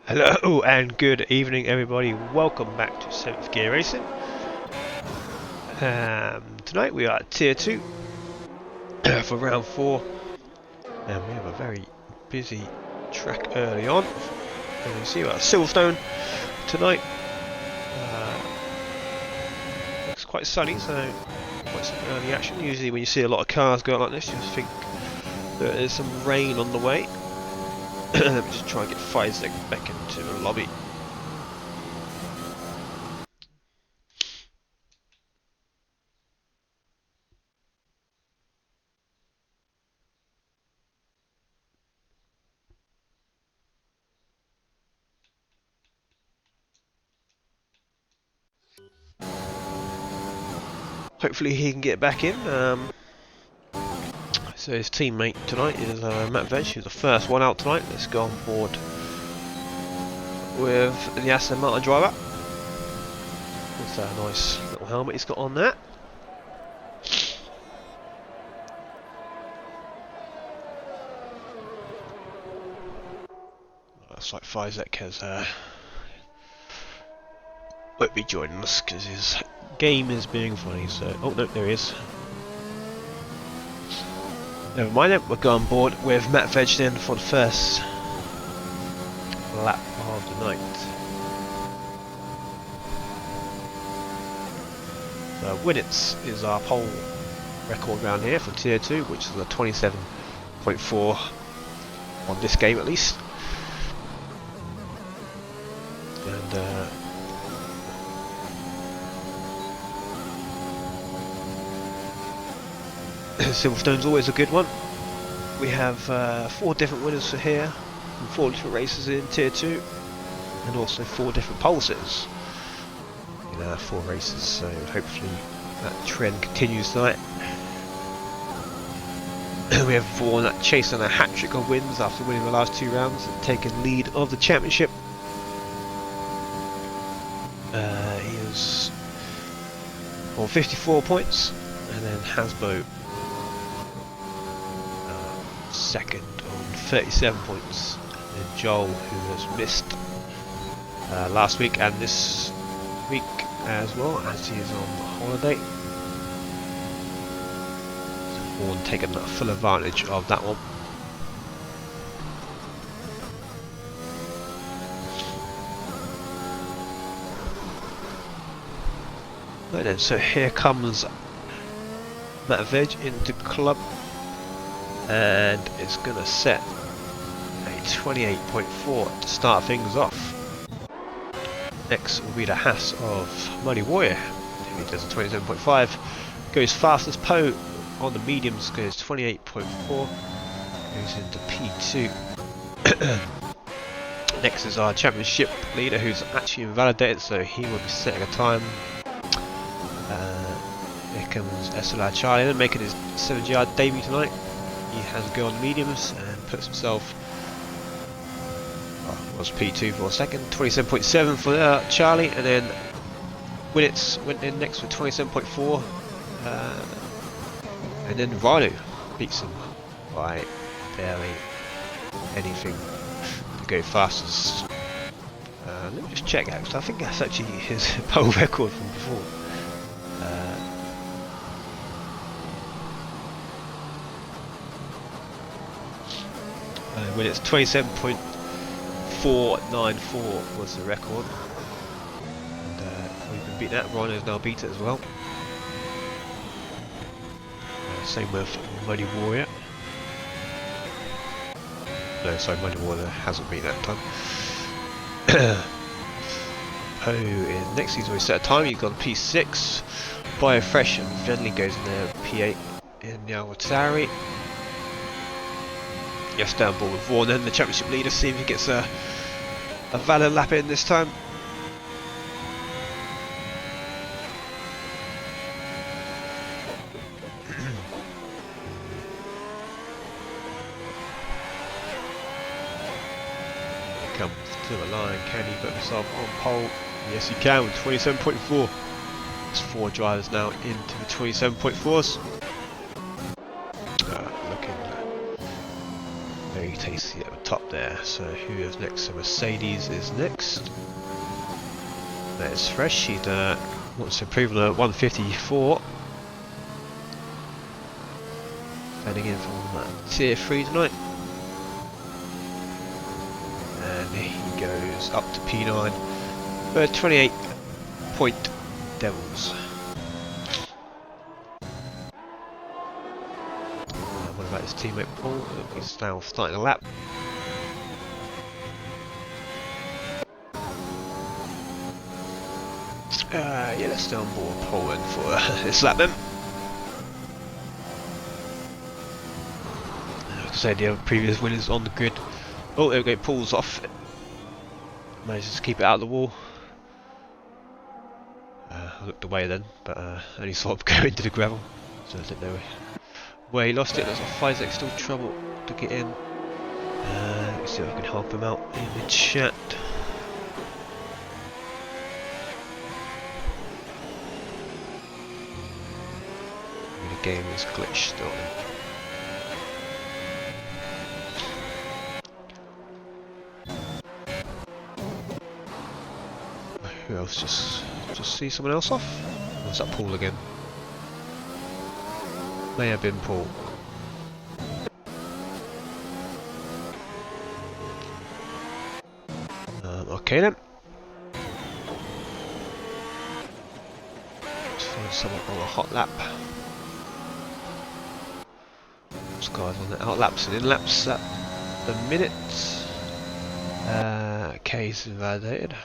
Hello and good evening everybody, welcome back to 7th Gear Racing. Tonight we are at Tier 2 for round 4 and we have a very busy track early on. As you can see, we're at Silverstone tonight. Looks quite sunny, so quite some early action. Usually when you see a lot of cars go out like this you just think that there's some rain on the way. Let me just try and get Isaac back into the lobby. Hopefully he can get back in. So his teammate tonight is Matt Veg, who's the first one out tonight. Let's go on board with the Aston Martin driver. That's a nice little helmet he's got on there. Looks like Isaac has won't be joining us because his game is being funny. So, oh no, there he is. Never mind it, we'll go on board with Matt Veg then for the first lap of the night. So Winnets is our pole record round here for Tier 2, which is a 27.4 on this game at least. And Silverstone's always a good one. We have 4 different winners for here, and 4 different races in Tier 2, and also 4 different pole sitters in our 4 races, so hopefully that trend continues tonight. We have Vaughan that chasing a hat-trick of wins after winning the last 2 rounds and taking lead of the championship. He is on 54 points, and then Hasbo second on 37 points, and then Joel, who has missed last week and this week as well, as he is on holiday. So Vaughan taking full advantage of that one. Right then, so here comes Matt Veg into club, and it's going to set a 28.4 to start things off. Next will be the Haas of Muddy Warrior, who does a 27.5, goes fastest Poe on the mediums, goes 28.4, goes into P2. Next is our championship leader, who's actually invalidated, so he will be setting a time. Here comes SLR Charlie, then making his 7-yard debut tonight. He has a go on the mediums and puts himself, was P2 for a second, 27.7 for Charlie, and then Winnets went in next with 27.4, and then Rhino beats him by barely anything to go fastest. Let me just check out, because I think that's actually his pole record from before. When it's 27.494 was the record, and we've been beaten that. Rhino's now beat it as well. Same with Muddy Warrior. No, sorry, Muddy Warrior hasn't beat that time. Poe in next, he's always set a time. He's got P6. Biofresh and Venley goes in there P8 in the Awatari. Yes, down ball with Vaughan, then the championship leader. See if he gets a valid lap in this time. He comes to the line. Can he put himself on pole? Yes, he can with 27.4. There's 4 drivers now into the 27.4s. Looking very tasty at the top there. there. So who is next? So Mercedes is next. That's fresh. She wants to improve on a 154. Heading in from tier 3 tonight. And he goes up to P9 for 28 point Devils. What about his teammate Paul? He's now starting a lap. Yeah, let's stay on board Paul then for this lap then. Like I said, the other previous winners on the grid. Oh, there we go, Paul's off. Manages to keep it out of the wall. I looked away then, but only saw him go into the gravel, so I didn't know where he lost it. Looks like Fizek's still trouble to get in. Let's see if I can help him out in the chat. The game is glitched still. Who else? Just see someone else off? Or was that Paul again? May have been Paul. Okay then. Let's find someone on a hot lap. Those guys on the out laps and in laps at the minute. Case invalidated.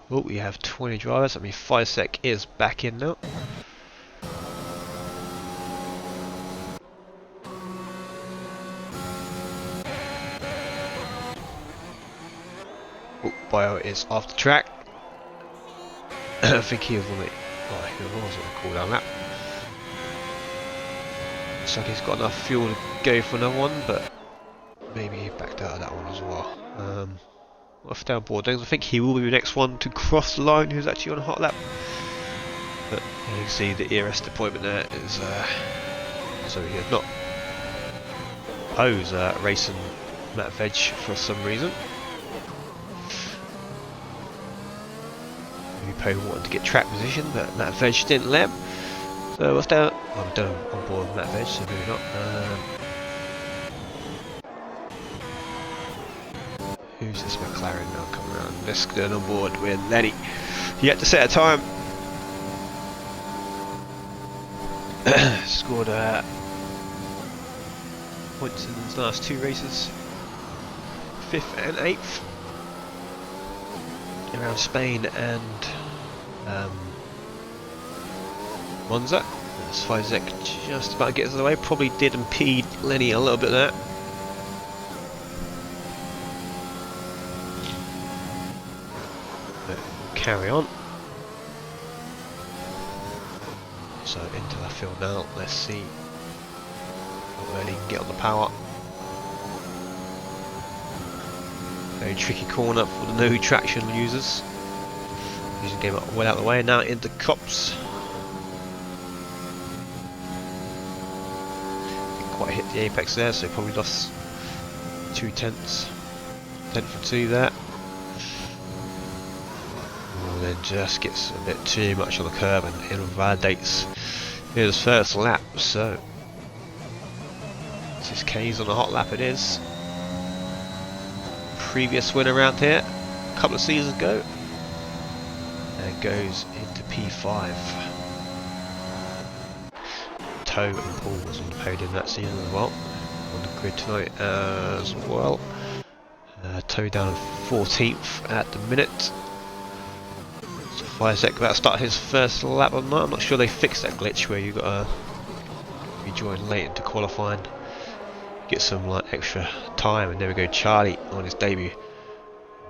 Oh, we have 20 drivers. I mean, Fizek is back in now. Oh, Bio is off the track. I think he was on it. Oh, he was on the cool down lap. Looks like he's got enough fuel to go for another one, but maybe he backed out of that one as well. Off down board things. I think he will be the next one to cross the line who's actually on a hot lap. But you can see the ERS deployment there is so he has not Poe's racing Matt Veg for some reason. Maybe Poe wanted to get track position, but Matt Veg didn't let him. So what's down? Well, I'm done on board Matt Veg, so maybe not. Who's this McLaren now coming around? Let's get on board with Lenny. He had to set a time. Scored points in his last 2 races. 5th and 8th. Around Spain and Monza. As Fizek just about gets in the way. Probably did impede Lenny a little bit there. Carry on. So into the field now. Let's see how early he can get on the power. Very tricky corner for the no traction users. Using game up well out of the way. Now into Cops. Didn't quite hit the apex there, so probably lost 2 tenths. 10th or 2 there. Then just gets a bit too much on the curb and invalidates his first lap. So this is K's on a hot lap. It is previous win around here a couple of seasons ago, and goes into P5. Toe and Paul was on the podium that season as well, on the grid tonight as well. Toe down 14th at the minute. Fizek about to start his first lap on that. I'm not sure they fixed that glitch where you got to rejoin late into qualifying, get some like extra time, and there we go. Charlie on his debut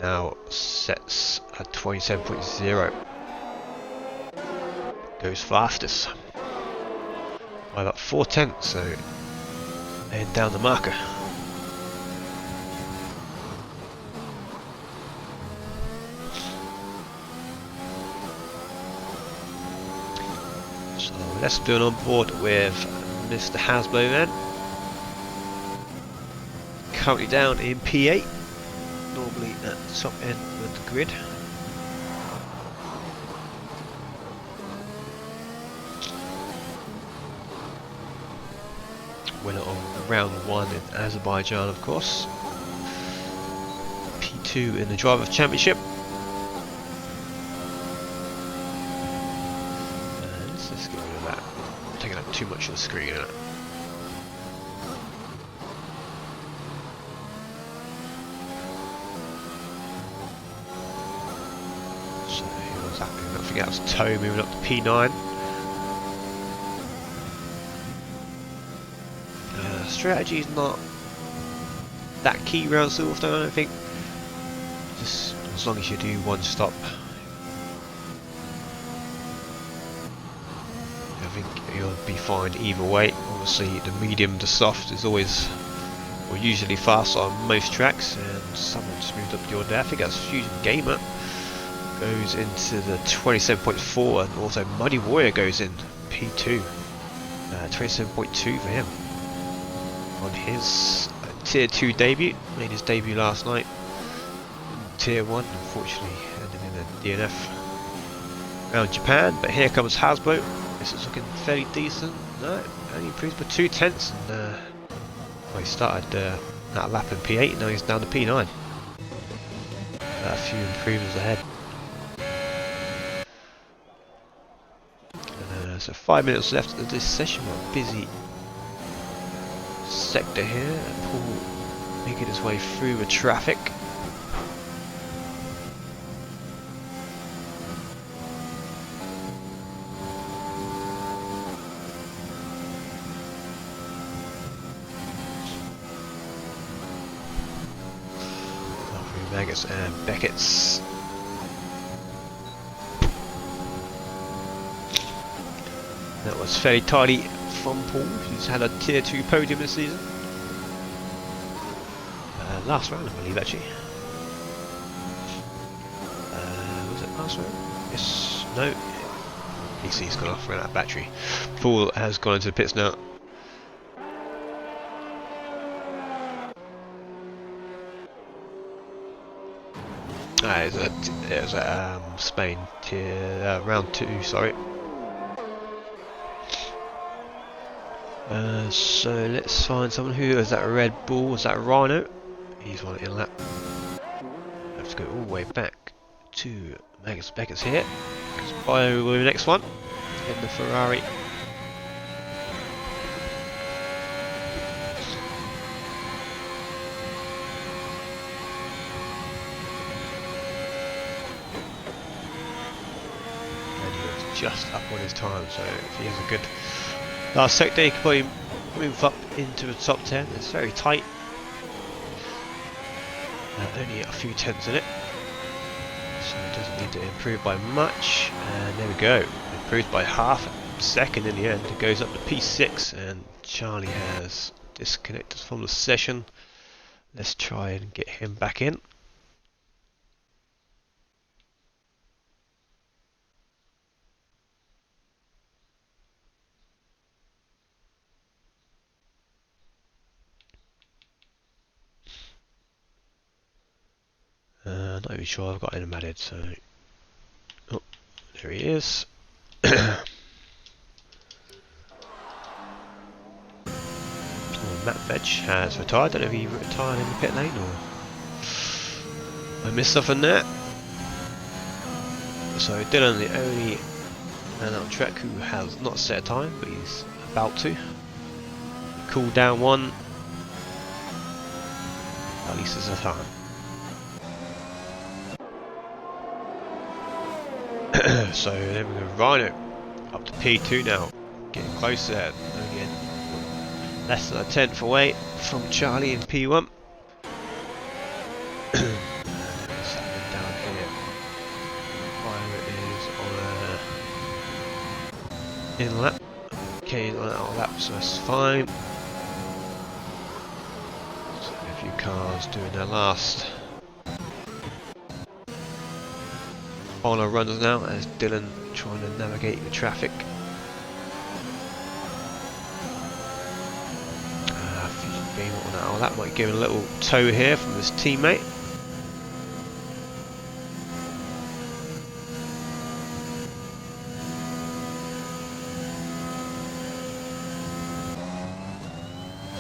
now sets at 27.0, goes fastest by about 4 tenths, so head down the marker. Let's do it on board with Mr. Hasbro then. currently down in P8, normally at the top end of the grid. Winner of round 1 in Azerbaijan, of course. P2 in the Drivers' Championship. Let's just get rid of that. I'm taking up too much of the screen, isn't it? So what's happening? Don't forget that's Toe moving up to P9. Strategy is not that key around Silverstone, I don't think. Just as long as you do one stop, I think you'll be fine either way. Obviously the medium to soft is always, or usually fast on most tracks, and someone just moved up your day. I think that's Fusion Gamer goes into the 27.4, and also Muddy Warrior goes in P2, 27.2 for him. On his Tier 2 debut, made his debut last night. Tier 1, unfortunately, ended in a DNF around Japan. But here comes Hasbro. This is looking fairly decent. No, only improved by 2/10, and well, he started that lap in P8. Now he's down to P9. A few improvements ahead. So 5 minutes left of this session. We're busy sector here, Paul making his way through the traffic. Maggots and Beckett's. That was fairly tidy from Paul, who's had a Tier 2 podium this season. Last round, I believe, actually. Was it last round? Yes. No. PC's gone off, ran out of battery. Paul has gone into the pits now. It was at Spain, round 2, sorry. So let's find someone who is that Red Bull, is that Rhino? He's one in lap. I have to go all the way back to Magus Beckett's here. Because Bio will be the next one in the Ferrari. And he was just up on his time, so if he has a good last sector, he can probably move up into the top 10. It's very tight. Only a few tenths in it, so he doesn't need to improve by much. And there we go, improved by half a second in the end. It goes up to P6, and Charlie has disconnected from the session. Let's try and get him back in. Not even sure I've got him added, so... Oh, there he is. Oh, Matt Veg has retired. Don't know if he retired in the pit lane or... I missed something there. So Dylan, the only man on track who has not set a time, but he's about to. Cool down one. At least there's a time. So then we go Rhino up to P2 now, getting closer, again less than a tenth away from Charlie in P1. Down here, Rhino is on in lap, okay, on out of lap, so that's fine. So a few cars doing their last final runs now as Dylan trying to navigate the traffic. Fusion Game on Oh, that might give him a little tow here from his teammate.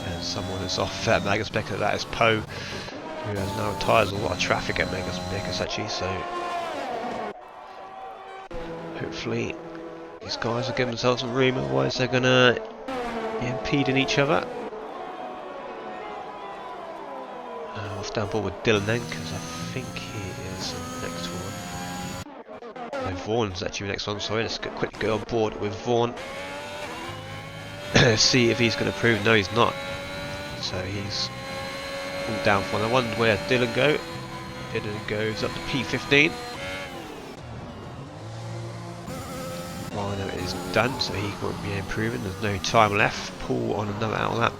And someone is off at Magnus Becker, that is Poe, who has now tyres. A lot of traffic at Magnus Becker actually, so hopefully these guys will give themselves some room, otherwise they're going to be impeding each other. Off down board with Dylan then, because I think he is the next one. No, Vaughan's actually the next one, sorry. Let's quickly go on board with Vaughan. See if he's going to prove. No, he's not. So he's all down for. I wonder where Dylan go. Dylan goes up to P15. Rhino is done, so he won't be improving. There's no time left. Paul on another out lap.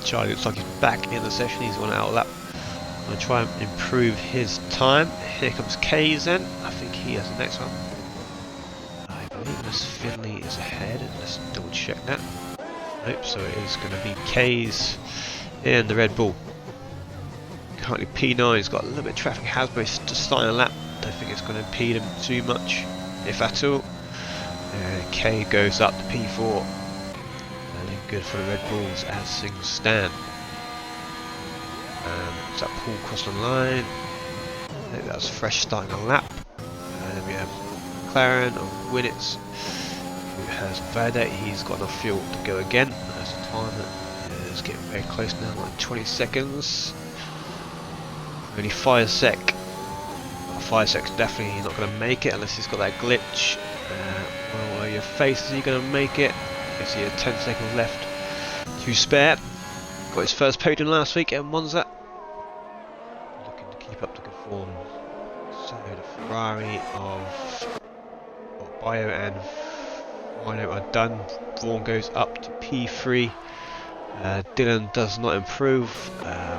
Charlie looks like he's back in the session. He's on out lap. I'm going to try and improve his time. Here comes K's then. I think he has the next one. I believe Miss Finley is ahead. Let's double check that. Nope, so it is going to be K's in the Red Bull. Currently P9 has got a little bit of traffic. Hasbro's just starting a lap. Don't think it's going to impede him too much, if at all. And K goes up to P4. Good for the Red Bulls as things stand. Is that Paul crossed the line? I think that's Fresh starting a lap. And then we have McLaren of Winnets, who has Verde. He's got enough fuel to go again. That's the time that is getting very close now, like 20 seconds. Only 5 sec. 5 sec's definitely not going to make it unless he's got that glitch. Well, your face, is he going to make it? You see 10 seconds left to spare. Got his first podium last week at Monza. Looking to keep up the good form. So the Ferrari of Bio and Rhino are done. Vaughan goes up to P3. Dylan does not improve.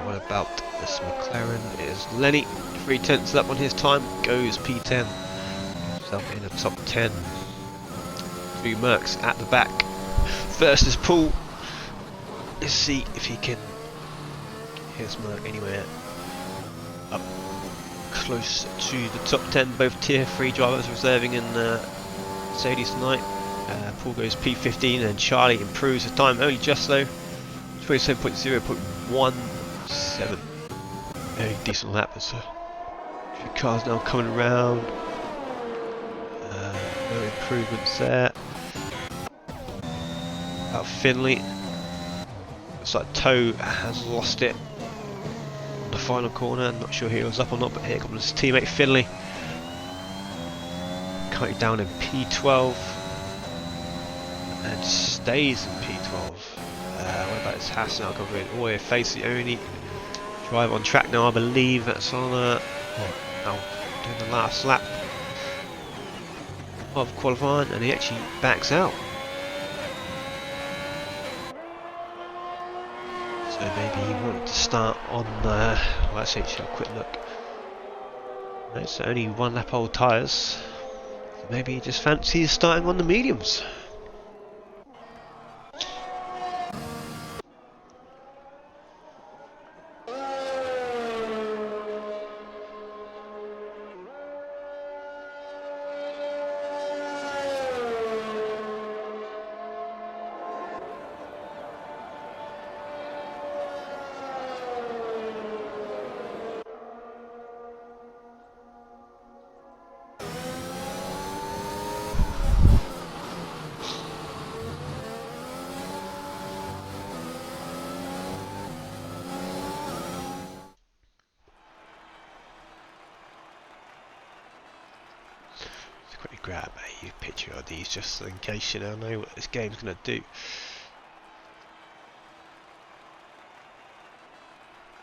What about this McLaren? It is Lenny. 3/10 up on his time. Goes P10. Himself in the top 10. 3 Mercs at the back. First is Paul. Let's see if he can. Here's Merc anywhere up close to the top 10. Both tier 3 drivers reserving in Mercedes tonight. Paul goes P15 and Charlie improves his time only just though. 27.0.17. Very decent lap. There's a few cars now coming around. No improvements there. About Finley. Looks like Toe has lost it on the final corner. I'm not sure he was up or not, but here comes his teammate Finley. Currently down in P12 and stays in P12. What about his Haas now covering all the way face the only driver on track now, I believe. That's on now doing the last lap of qualifying, and he actually backs out. So maybe he wanted to start on well, let's see, have a quick look. No, it's only 1 lap old tyres. So maybe he just fancies starting on the mediums. Quickly grab a picture of these just in case you don't know what this game's going to do.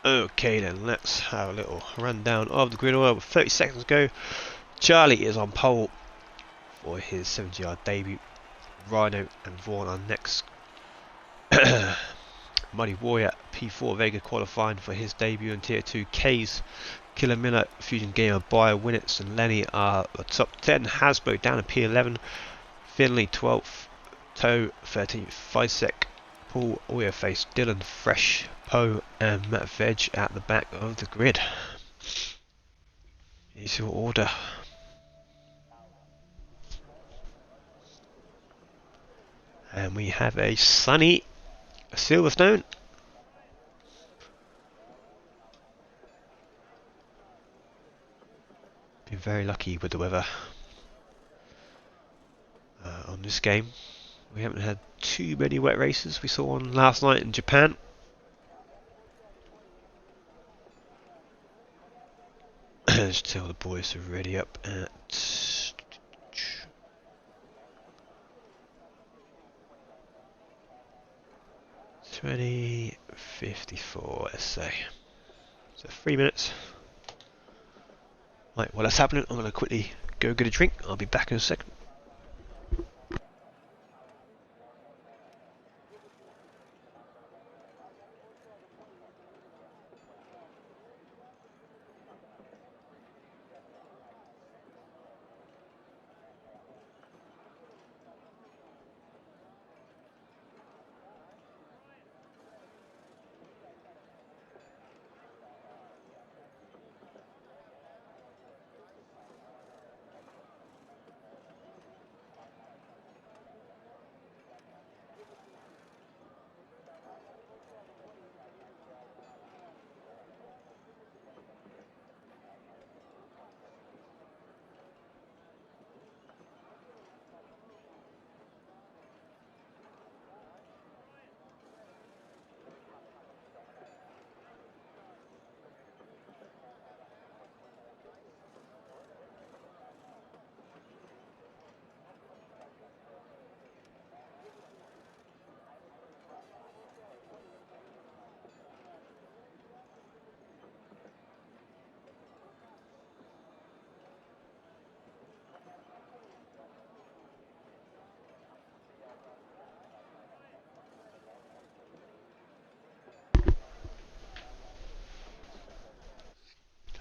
Okay then, let's have a little rundown of the grid order with 30 seconds to go. Charlie is on pole for his 70-yard debut. Rhino and Vaughan are next. Muddy Warrior P4 Vega qualifying for his debut in Tier 2. K's Killer Miller, Fusion Gamer, Bio, Winnets and Lenny are the top 10. Hasbro down at P11. Finley 12th. Toe 13th, Fisek, Paul Oyer face, Dylan Fresh, Poe and Matt Veg at the back of the grid. Is your order. And we have a sunny Silverstone. Been very lucky with the weather on this game. We haven't had too many wet races. We saw one last night in Japan. Just tell the boys to ready up at 20:54, let's say. So 3 minutes. Right, while that's happening, I'm going to quickly go get a drink. I'll be back in a second.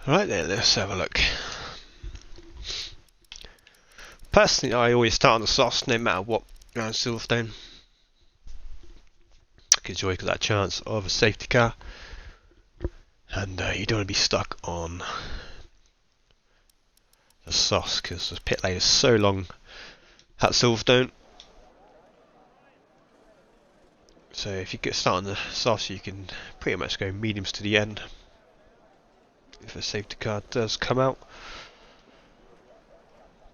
Right then, let's have a look. Personally, I always start on the softs no matter what around Silverstone. Because you always got that chance of a safety car. And you don't want to be stuck on the softs because the pit lane is so long at Silverstone. So if you get started on the softs, you can pretty much go mediums to the end. If a safety car does come out.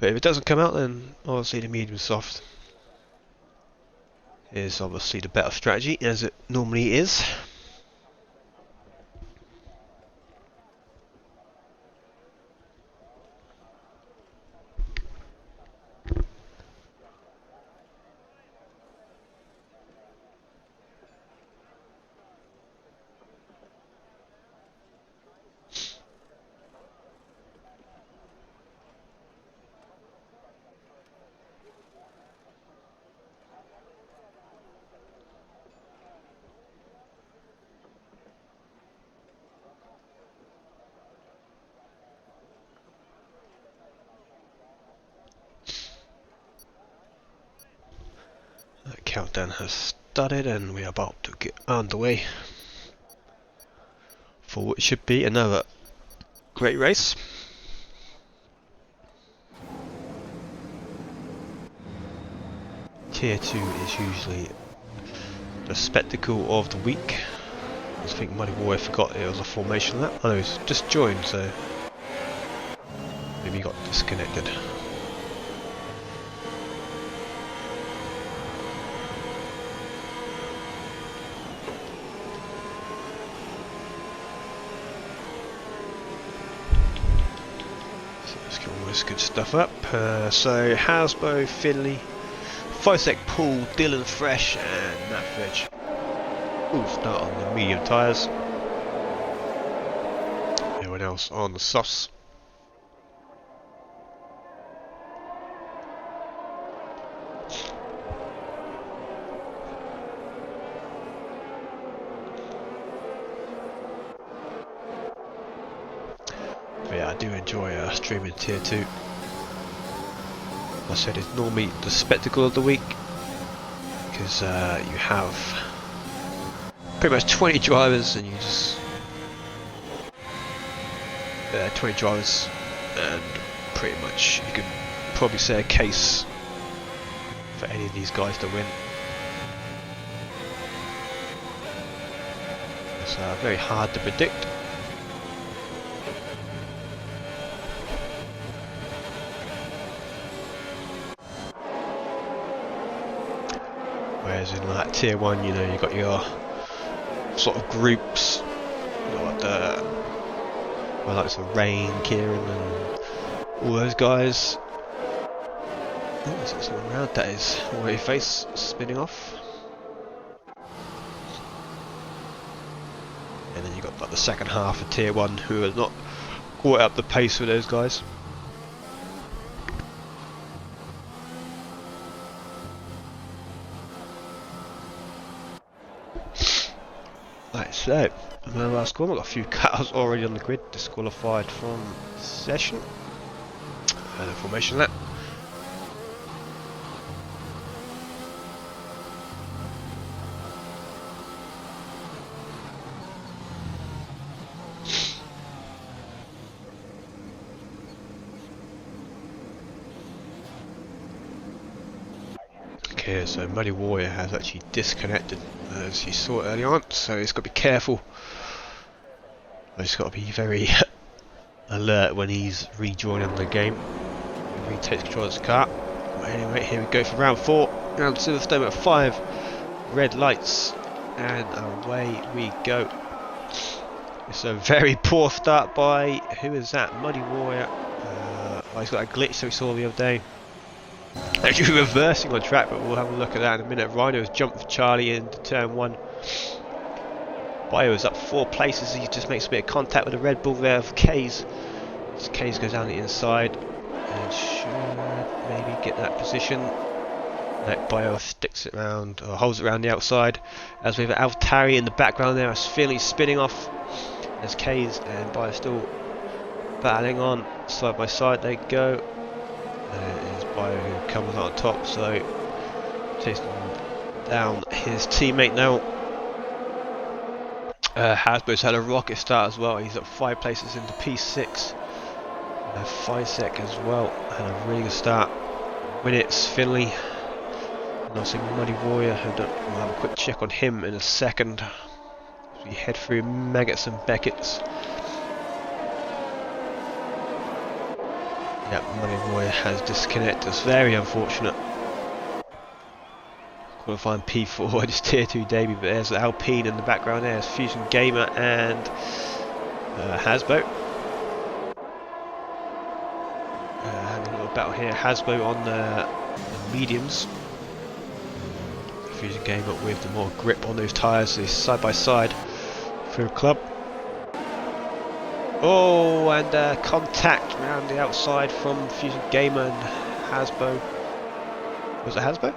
But if it doesn't come out, then obviously the medium soft is obviously the better strategy, as it normally is. The countdown has started and we are about to get underway for what should be another great race. Tier 2 is usually the spectacle of the week. I think Muddy Boy forgot it was a formation of that. I know he's just joined, so maybe he got disconnected. Let's get all this good stuff up. So Hasbro, Finley, Fisek, Pool, Dylan Fresh and Matt Veg. We'll start on the medium tyres. Everyone else on the softs. But yeah, I do enjoy streaming Tier 2. Like I said, it's normally the spectacle of the week. because you have pretty much 20 drivers, and you just 20 drivers, and pretty much you could probably say a case for any of these guys to win. It's very hard to predict. Whereas in like tier 1, you know, you've got your sort of groups. You got well, like some Rain, Kieran, and all those guys. Oh, is it something around that is already face spinning off? And then you've got like the second half of tier 1 who are not caught up the pace with those guys. Right, so my last score, I've got a few cars already on the grid, disqualified from session. And a formation lap. Okay, so Muddy Warrior has actually disconnected, as you saw early on, so he's got to be careful. He's got to be very alert when he's rejoining the game. He takes control of his car. But anyway, here we go for round 4. Round Silverstone at 5. Red lights, and away we go. It's a very poor start by, who is that? Muddy Warrior. He's got a glitch that we saw the other day. Actually reversing on track, but we'll have a look at that in a minute. Rhino has jumped for Charlie into turn 1. Bio is up 4 places. He just makes a bit of contact with the Red Bull there of Kays. As Kays goes down the inside and should maybe get that position. Like Bio sticks it around, or holds it around the outside. As we have Altari in the background there, as Philly spinning off. As Kays and Bio still battling on side by side. They go. It is Bio who comes on top, so chasing down his teammate now. Hasbro's had a rocket start as well. He's up 5 places into P6. Fisek as well had a really good start. Winnits, Finley, and also Muddy Warrior. We'll have a quick check on him in a second. As we head through Maggots and Beckett's. Yep, Muddy Warrior has disconnected. It's very unfortunate. Qualifying P4, just tier 2 debut, but there's Alpine in the background. There's Fusion Gamer and Hasbro. Having a little battle here. Hasbro on the mediums. Fusion Gamer with the more grip on those tyres, so side by side through the club. Oh, and contact around the outside from Fusion Gamer and Hasbro. Was it Hasbro?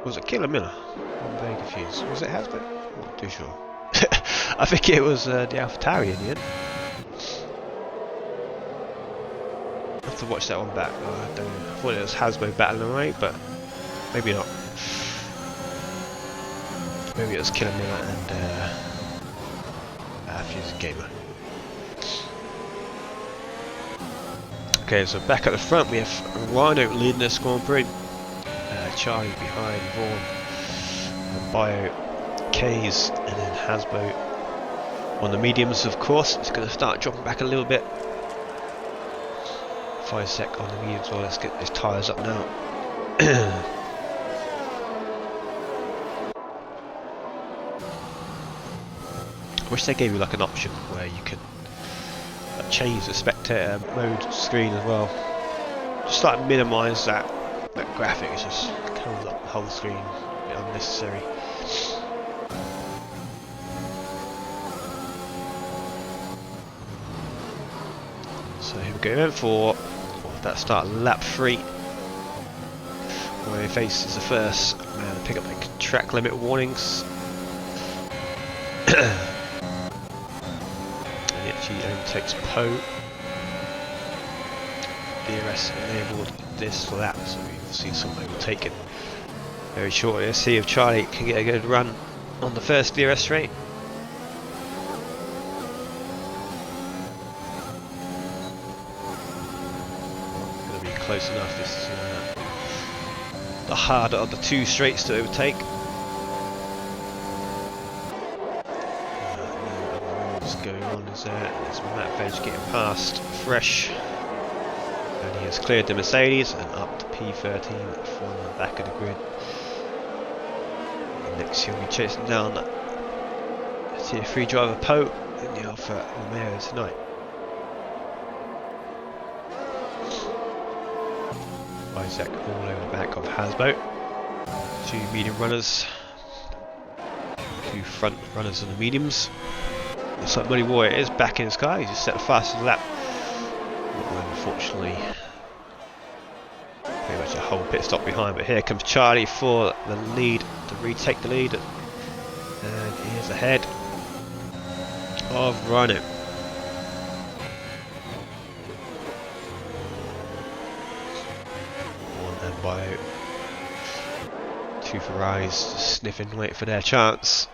Was it Killer Miller? I'm very confused. Was it Hasbro? I'm not too sure. I think it was the AlphaTauri in the end. I have to watch that one back. I don't know. I thought it was Hasbro battling away, but maybe not. Maybe it was Killer Miller and Fusion Gamer. Okay, so back at the front we have Rhino leading this Grand Prix. Charlie behind Vaughan, and Bio, Kays, and then Hasbro on the mediums, of course. It's going to start dropping back a little bit. 5 sec on the mediums. Well, let's get these tyres up now. I wish they gave you like an option where you could change the spectator mode screen as well. Just like minimise that graphic. It just comes up the whole screen, a bit unnecessary. So here we go for that start, lap 3. Where he faces the first and pick up the track limit warnings. And he actually overtakes Poe. DRS enabled this lap, so we've seen some overtaken very shortly. Let's see if Charlie can get a good run on the first DRS straight. Going to be close enough. This is the harder of the two straights to overtake. What's going on is there's Matt Veg getting past Fresh, and he has cleared the Mercedes and up to P13 from the back of the grid. And next he'll be chasing down Tier 3 driver Poe in the Alfa Romeo tonight. Isaac all over the back of Hasbo. Two medium runners, two front runners in the mediums. Looks like Money Warrior is back in his car. He just set the fastest lap. Unfortunately, pretty much a whole pit stop behind. But here comes Charlie for the lead, to retake the lead. And he is ahead of Rhino. One and by two Ferraris sniffing, waiting for their chance.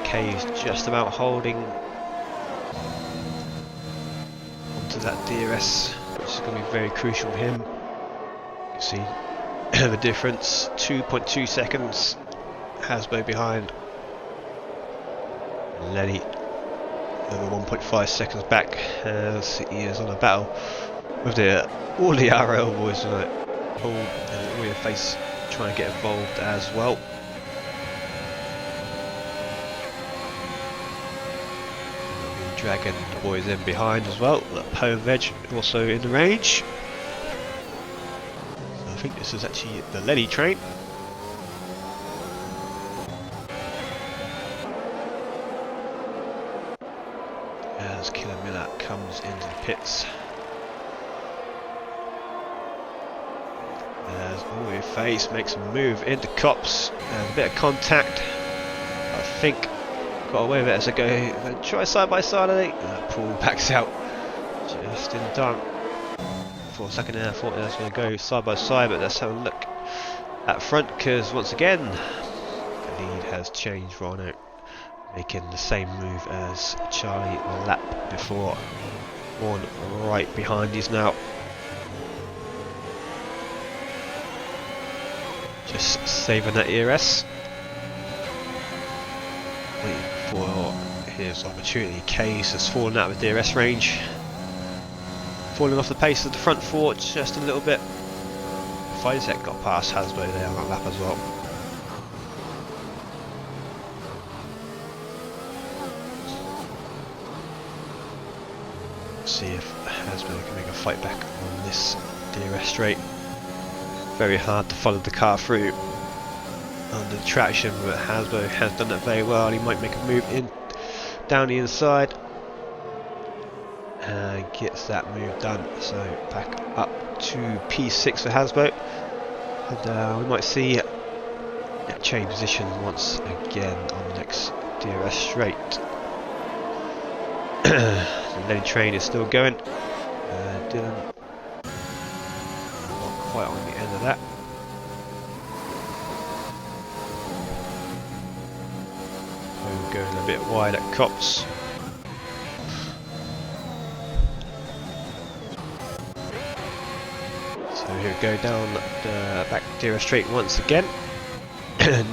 K is just about holding onto that DRS, which is going to be very crucial for him. You can see the difference, 2.2 seconds. Hasbo behind. Lenny over 1.5 seconds back as he is on a battle with all the RL boys tonight. Paul and William Face trying to get involved as well. Dragging the boys in behind as well. Poe and Veg also in the range. So I think this is actually the Lenny train. As Killer Miller comes into the pits. As William Face makes a move into Cops. And a bit of contact. I think got away with it as I go. Try side by side, I think. Paul backs out just in time. For a second there, I thought I was going to go side by side, but let's have a look at front, because once again the lead has changed. Rhino making the same move as Charlie the lap before. One right behind is now. Just saving that ERS. Waiting for his opportunity. Case has fallen out of the DRS range, falling off the pace of the front four just a little bit. Fizek got past Hasbo there on that lap as well. Let's see if Hasbo can make a fight back on this DRS straight. Very hard to follow the car through under the traction, but Hasbo has done that very well. He might make a move in down the inside and gets that move done. So back up to P6 for Hasbo, and we might see a change position once again on the next DRS straight. The Lenny train is still going. Dylan not quite on the end of that. Going a bit wide at Cops. So here we go down the back DRS straight once again.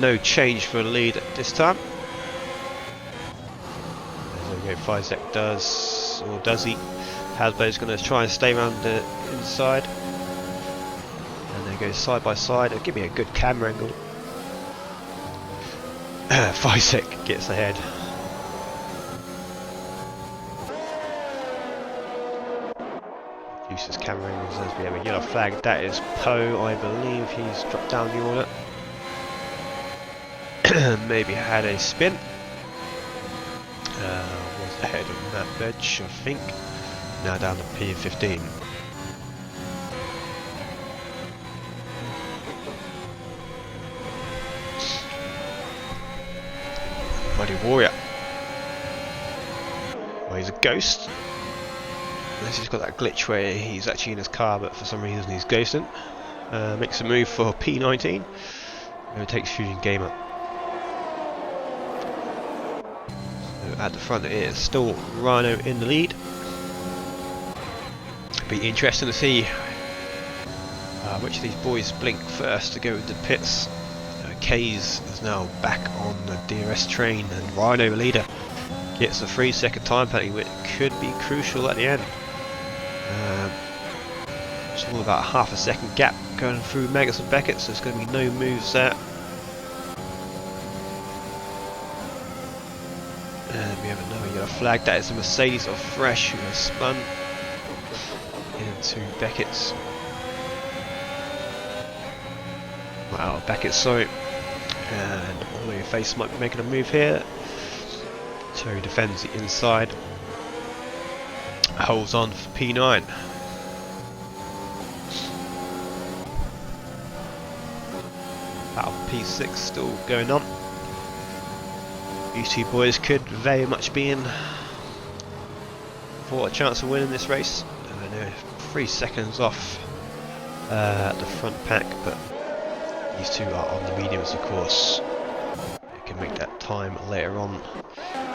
No change for the lead at this time. There we go, Fizek does, or does he? Hasbo's going to try and stay around the inside. And they go side by side. It'll give me a good camera angle. Fizek gets ahead. Uses camera angles as we have a yellow flag. That is Poe, I believe. He's dropped down the order. Maybe had a spin. Was ahead of Matt Veg, I think. Now down to P15. Muddy Warrior. Well, he's a ghost. Unless he's got that glitch where he's actually in his car, but for some reason he's ghosting. Makes a move for P19. Who takes Fusion Gamer. So at the front it is still Rhino in the lead. Be interesting to see which of these boys blink first to go with the pits. Kays is now back on the DRS train, and Rhino, the leader, gets a 3-second time penalty, which could be crucial at the end. It's all about a half a second gap going through Magus and Beckett, so there's going to be no moves there. And we have another yellow flag. That is a Mercedes of Fresh who has spun into Beckett's. Wow, Beckett, sorry. And Ollie Face might be making a move here. Terry defends the inside. Holds on for P9. Battle for P6 still going on. These two boys could very much be in for a chance of winning this race. I know 3 seconds off the front pack, but these two are on the mediums, of course. They can make that time later on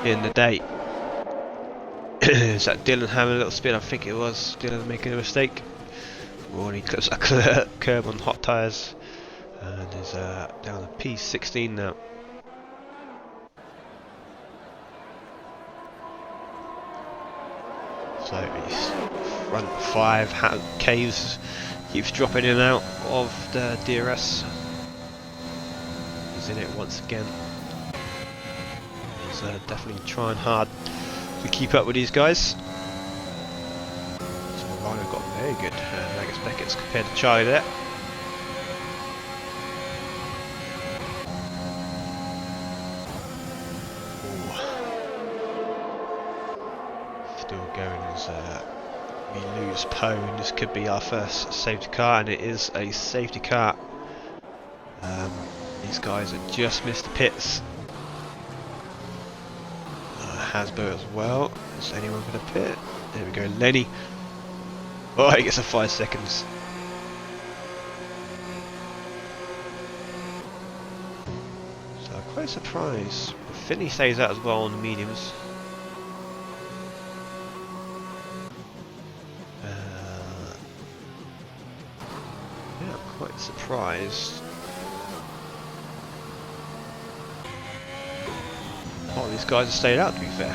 in the day. Is that Dylan having a little spin? I think it was Dylan making a mistake. Oh, and he clips a curb on hot tyres. And is down to P16 now. So he's front 5. Caves keeps dropping in and out of the DRS. He's in it once again. He's definitely trying hard to keep up with these guys. So Rhino got very good Magus Beckett's compared to Charlie there. Ooh. Still going as we lose Poe, and this could be our first safety car, and it is a safety car. These guys have just missed the pits. Hasbro as well. Is anyone going to pit? There we go, Lenny. Oh, he gets a 5 seconds. So quite surprised. Finney stays out as well on the mediums. Yeah, I'm quite surprised. Oh, these guys have stayed out, to be fair.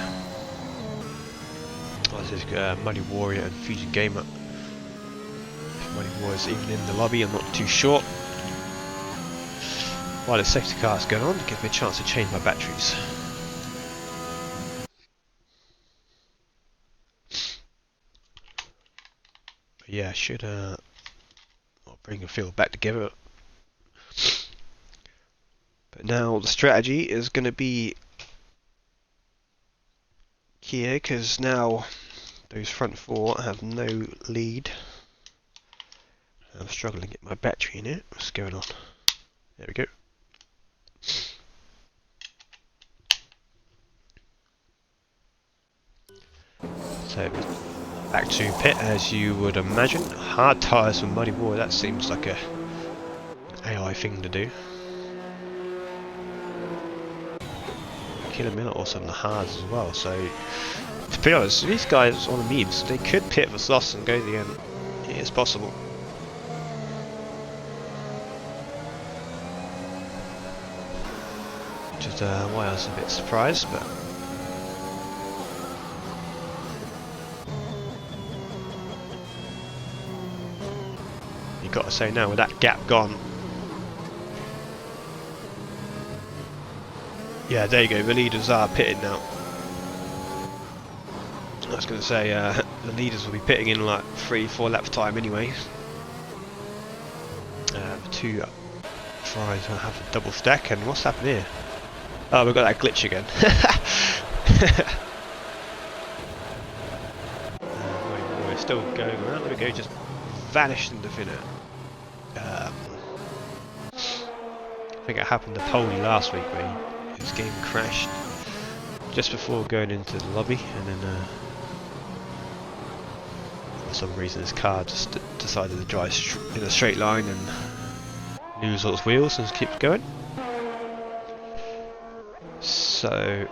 Oh, this is Muddy Warrior and Fusion Gamer. If Muddy Warrior's even in the lobby, I'm not too sure. While the safety car is going on, to give me a chance to change my batteries. But yeah, I should bring the field back together. But now the strategy is going to be here, because now those front 4 have no lead. I'm struggling to get my battery in it. What's going on? There we go. So back to pit, as you would imagine. Hard tyres for Muddy Boy. That seems like a AI thing to do. Killer Miller also on the hards as well, so to be honest, these guys on the memes, they could pit for slots and go to the end. It is possible. Which is why I was a bit surprised, but you got to say now, with that gap gone. Yeah, there you go, the leaders are pitting now. I was going to say, the leaders will be pitting in like 3-4 laps time anyway. 2 tries to have a double stack, and what's happened here? Oh, we've got that glitch again. We're still going around, there we go, just vanished in the finish. I think it happened to Polly last week, where his game crashed just before going into the lobby, and then For some reason his car just decided to drive in a straight line and lose all its wheels and keep going. So,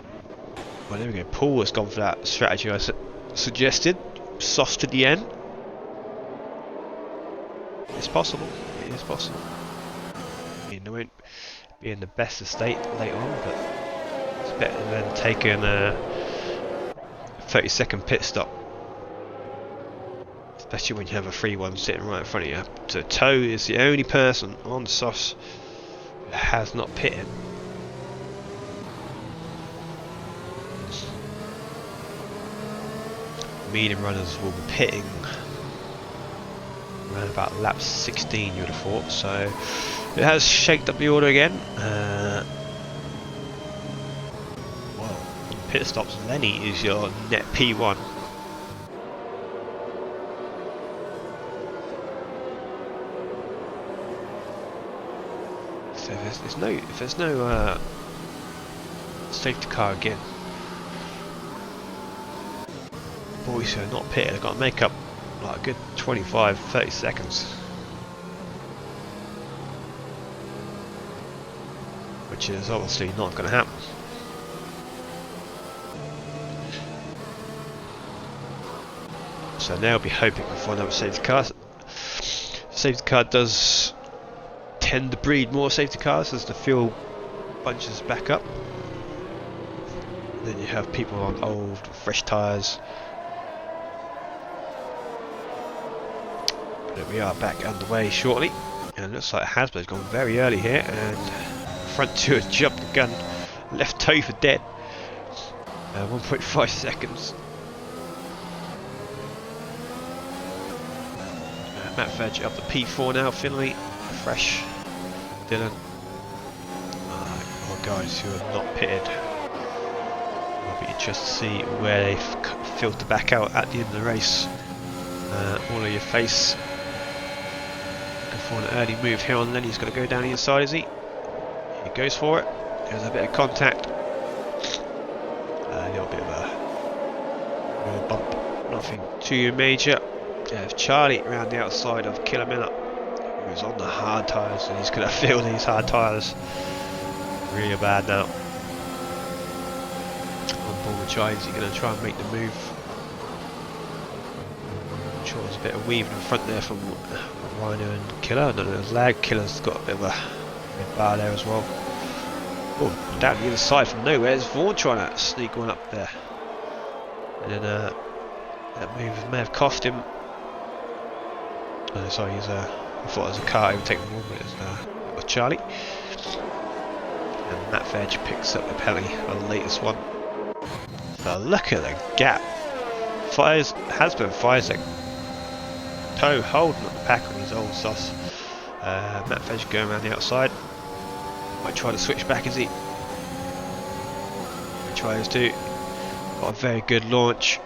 well, there we go. Paul has gone for that strategy I suggested. Soft to the end. It's possible. It is possible. I mean, they won't be in the best of state later on, but it's better than taking a 30-second pit stop. Especially when you have a free one sitting right in front of you. So Toe is the only person on the softs who has not pitted. Medium runners will be pitting around about lap 16, you would have thought. So it has shaked up the order again. Well, pit stops, Lenny is your net P1. So if there's no safety car again, boys who are not pitted have got to make up like a good 25-30 seconds, which is obviously not going to happen. So they'll be hoping for another safety car. Safety car does tend to breed more safety cars as the fuel bunches back up. Then you have people on old, fresh tyres. But we are back underway shortly, and it looks like Hasbro's gone very early here, and front two has jumped the gun, left toe for dead. 1.5 seconds. Matt Fedge up the P4 now, Finley, fresh, Dylan. More guys who are not pitted. It'll be interesting to see where they filter back out at the end of the race. All of your face. Looking for an early move here on Lenny's got to go down the inside, is he? He goes for it. There's a bit of contact. A little bit of a bump. Nothing too major. There's Charlie around the outside of Killer Miller, who's on the hard tyres, and he's going to feel these hard tyres really bad now. On board with Charlie, he's going to try and make the move. I'm sure there's a bit of weaving in front there from Rhino and Killer. I don't know, there's lag. Killer's got a bit of a bar there as well. Oh, down the other side from nowhere, there's Vaughan trying to sneak one up there. And then that move may have cost him. Oh, sorry, I thought it was a car overtaking the wall, but it was Charlie. And Matt Fedge picks up the penalty on the latest one. So look at the gap. Hasbro fires a toe holding up the pack on his old sauce. Matt Fedge going around the outside. Might try to switch back, is he? He tries to. Got a very good launch.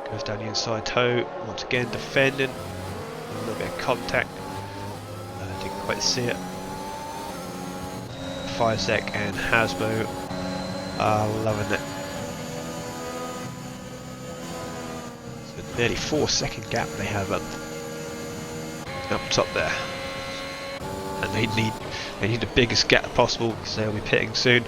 Goes down the inside toe. Once again defending. A little bit of contact. Didn't quite see it. 5 sec and Hasbro are loving it. So nearly 4-second gap they have up top there. And they need the biggest gap possible because they'll be pitting soon.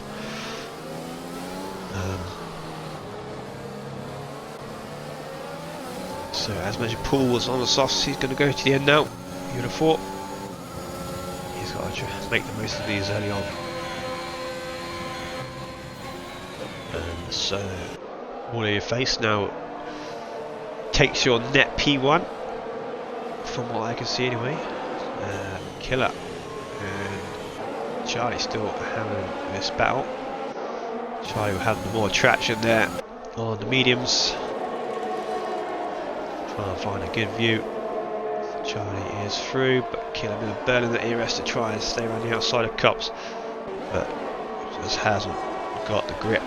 So as mentioned, Paul was on the softs, he's going to go to the end now. You would have thought. He's got to make the most of these early on. And so, all of your face now takes your net P1, from what I can see anyway. Killer and Charlie still having this battle. Charlie will have the more traction there on the mediums. Trying to find a good view. Charlie is through, but Killer Miller burning the ERS to try and stay around the outside of Cops, but just hasn't got the grip.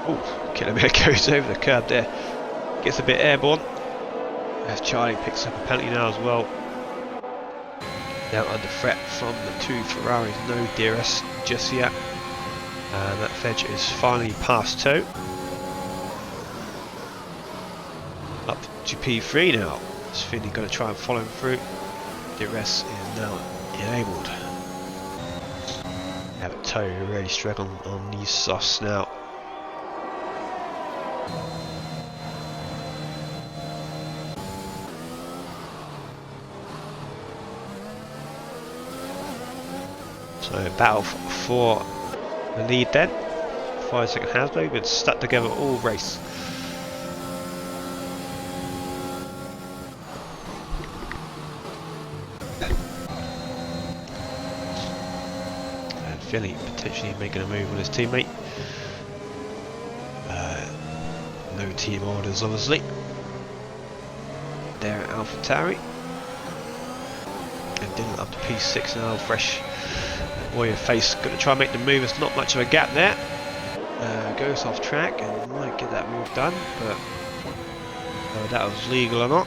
Oh, Killer Miller goes over the curb there, gets a bit airborne. As Charlie picks up a penalty now as well. Now under threat from the two Ferraris, no DRS just yet. And that Fedge is finally past toe. to P3 now. Is Finley going to try and follow him through? DRS is now enabled. Yeah, but Toe really struggling on these softs now. So battle for the lead then. 5 second Hasbro, been stuck together all race. And Philly potentially making a move on his teammate. No team orders obviously. There at AlphaTauri. And Dylan up to P6 now, fresh. Warrior Face going to try and make the move. There's not much of a gap there. Goes off track and might get that move done, but whether that was legal or not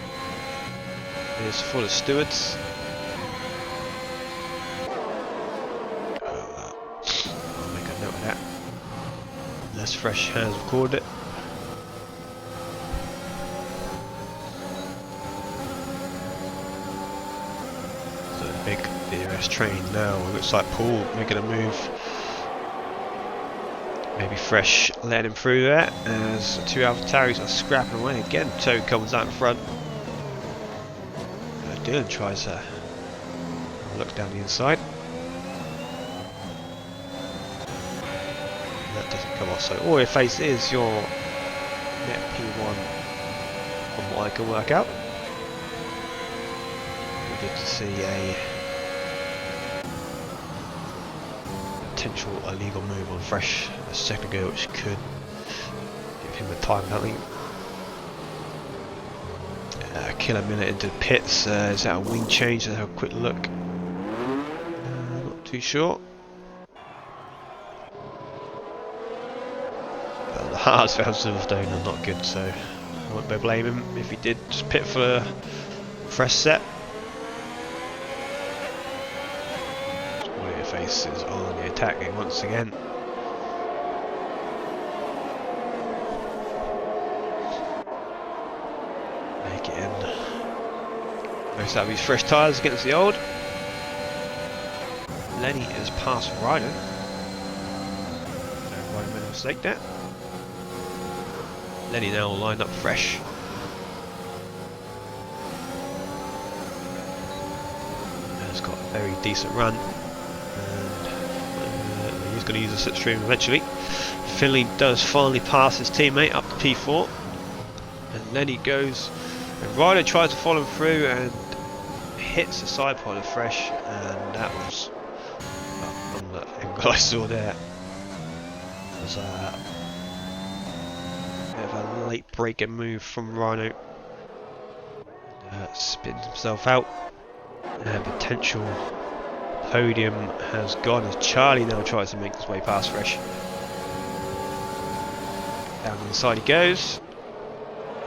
is for the stewards. I'll make a note of that. Unless Fresh has recorded it. So big DRS train now. Looks like Paul making a move. Maybe Fresh letting him through there as two AlphaTauris are scrapping away again. Toe comes out in front. Dylan tries to look down the inside. That doesn't come off. So Warrior Face is your net P1 from what I can work out. We get to see a potential illegal move on Fresh a second ago, which could give him a time penalty. Kill a minute into the pits. Is that a wing change? Let's have a quick look. Not too sure. Well, the hards around Silverstone are not good, so I won't blame him if he did just pit for a fresh set. Face is on the attacking once again. Make it in. Most of these fresh tyres against the old. Lenny is past Ryder. Ryder made a mistake there. Lenny now lined up fresh. Has got a very decent run. He's going to use the slipstream eventually. Finley does finally pass his teammate up to P4, and Lenny goes, and Ryder tries to follow him through and hits the side pod of Fresh, and that was on the angle I saw there. It was a bit of a late breaking move from Rhino. Spins himself out, and potential podium has gone as Charlie now tries to make his way past Fresh. Down the inside he goes,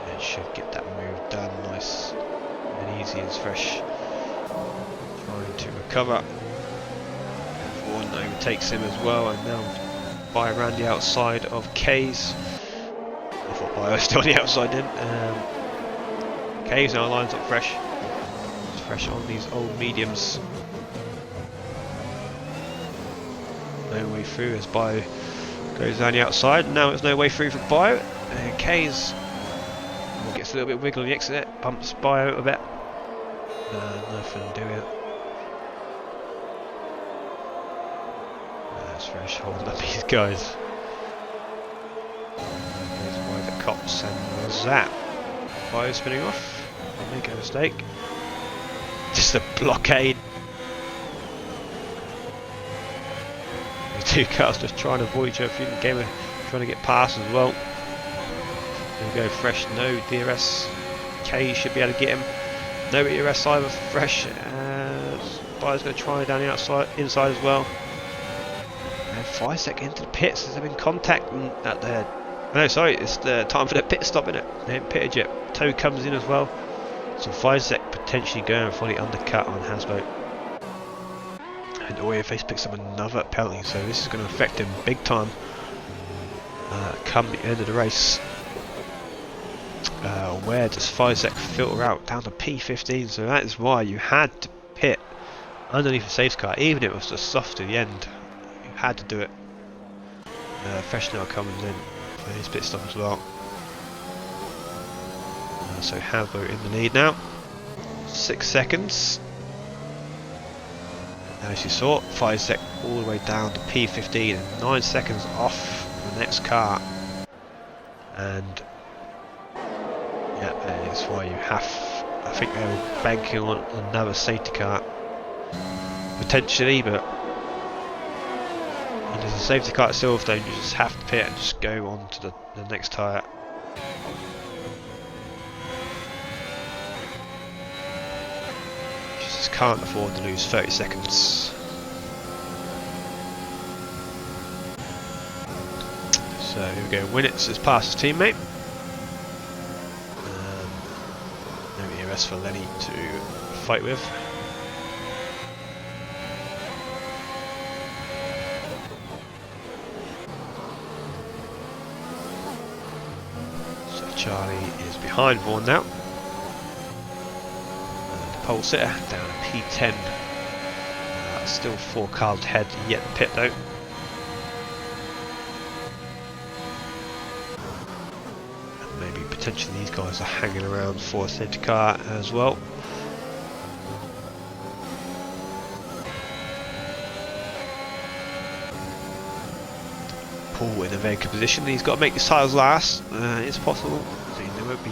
and should get that move done nice and easy as Fresh trying to recover. Vaughan overtakes him as well, and now by around the outside of K's. I thought Bio was still on the outside then. K's now lines up Fresh. It's Fresh on these old mediums. No way through as Bio goes down the outside. Now there's no way through for Bio. And K's gets a little bit wiggle on the exit, bumps Bio a bit. Nothing doing. That's Fresh holding up these guys. There's Bio that cops, and zap. Bio spinning off. Make a mistake. Just a blockade. Two cars just trying to avoid each other through the game, trying to get past as well. There we go, Fresh, no DRS. K should be able to get him. No DRS either for Fresh. Bio's going to try down the outside, inside as well. And 5 seconds into the pits, there's been contact at the. No, sorry, it's the time for the pit stop, isn't it? They haven't pitted yet. Toe comes in as well. So 5 sec potentially going for the undercut on Hasbro. And Warrior Face picks up another penalty, so this is going to affect him big time come the end of the race. where does Fizek filter out? Down to P15, so that is why you had to pit underneath the safety car, even if it was just soft to the end. You had to do it. Freshnell comes in for his pit stop as well. So Hasbro in the lead now. 6 seconds. As you saw, Fizek all the way down to P15 and 9 seconds off the next car. And yeah, that is why you have, I think they were banking on another safety car potentially, but when there's a safety car at Silverstone, you just have to pit and just go on to the next tyre. You just can't afford to lose 30 seconds. So here we go, Winnitz has passed his teammate. No ERS for Lenny to fight with. So Charlie is behind Vaughan now. The pole sitter down to P10. Still 4 cars ahead, yet the pit though. Potentially these guys are hanging around for a safety car as well. Paul in a very good position. He's got to make the tyres last. It's possible. I mean, there won't be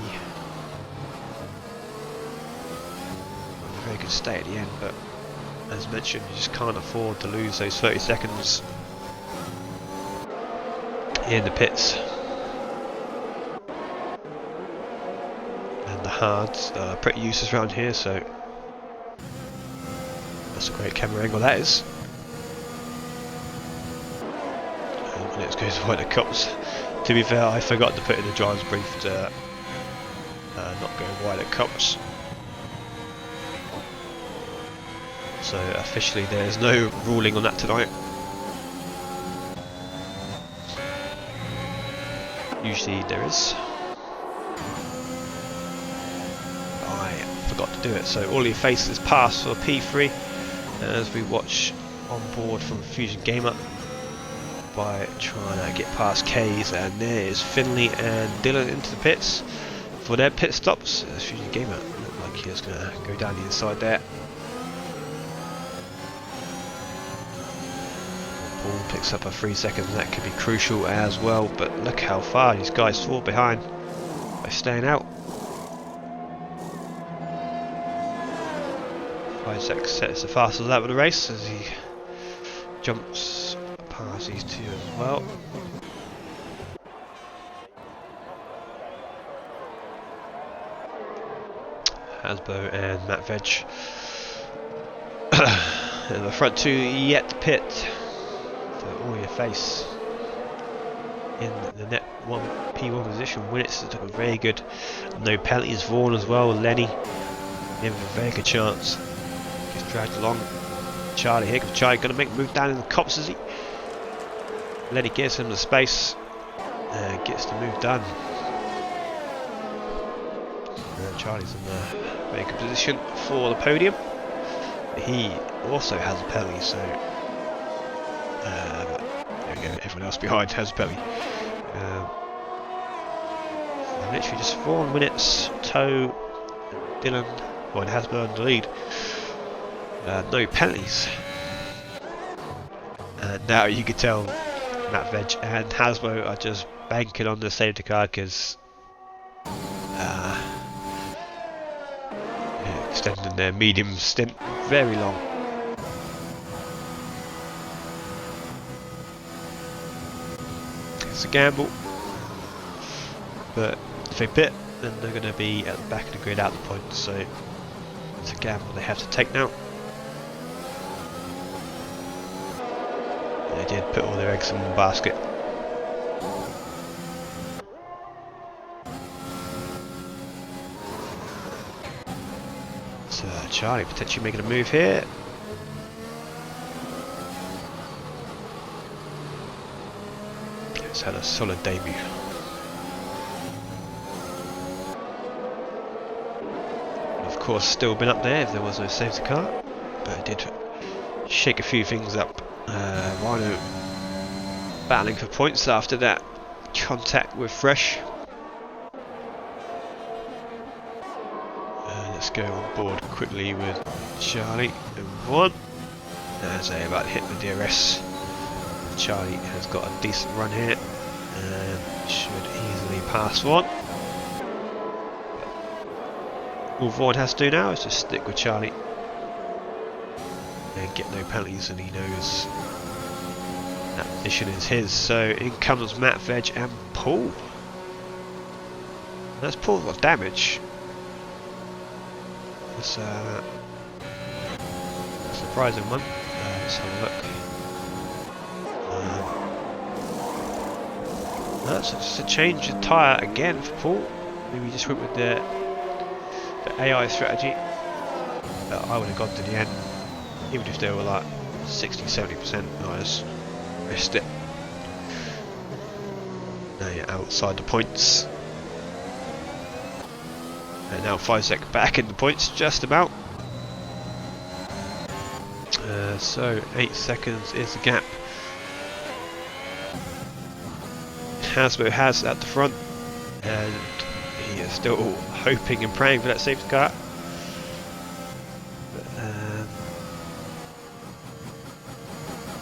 a very good stay at the end, but as mentioned, you just can't afford to lose those 30 seconds in the pits. Hards are pretty useless around here, so that's a great camera angle that is. And let's go to wide the cups. To be fair, I forgot to put in the driver's brief to not go wide at cups. So officially there is no ruling on that tonight. Usually there is. Got to do it. So all your faces pass for P3 as we watch on board from Fusion Gamer by trying to get past K's, and there is Finley and Dylan into the pits for their pit stops. As Fusion Gamer looked like he was going to go down the inside there. Paul picks up a 3 seconds, that could be crucial as well, but look how far these guys fall behind by staying out. Isaac sets the fastest lap of the race as he jumps past these two as well. Hasbro and Matt Veg. And the front two yet to pit. So all your face in the net 1 P1 position. Winnitz took a very good, no penalties. Vaughan as well. Lenny gave him a very good chance. Gets dragged along. Charlie here. Charlie going to make a move down in the cops, is he? Lenny gives him the space and gets the move done. And Charlie's in a very good position for the podium. He also has a penalty, so there we go. Everyone else behind has a penalty. Literally just 4 minutes. Toe, Dylan, well, it has burned the lead. No penalties. And now you can tell Matt Veg and Hasbro are just banking on the safety car because extending their medium stint very long. It's a gamble, but if they pit, then they're going to be at the back of the grid out the point, so it's a gamble they have to take now. They did put all their eggs in one basket. So Charlie potentially making a move here. It's had a solid debut. course still been up there if there was no safety car, but it did shake a few things up. Rhino battling for points after that contact with Fresh. Let's go on board quickly with Charlie and Vaughan. As they about to hit the DRS, Charlie has got a decent run here and should easily pass Vaughan. All Vaughan has to do now is just stick with Charlie and get no penalties, and he knows that position is his. So in comes Matt, Veg and Paul. That's Paul's got damage. It's a surprising one. Let's have a look. That's just a change of tyre again for Paul. Maybe he just went with the AI strategy. I would have gone to the end, even if they were like 60-70%. I just missed it. Now you're outside the points. And now 5 sec back in the points, just about. So 8 seconds is the gap. Hasbro has at the front, and he is still hoping and praying for that safety car. But,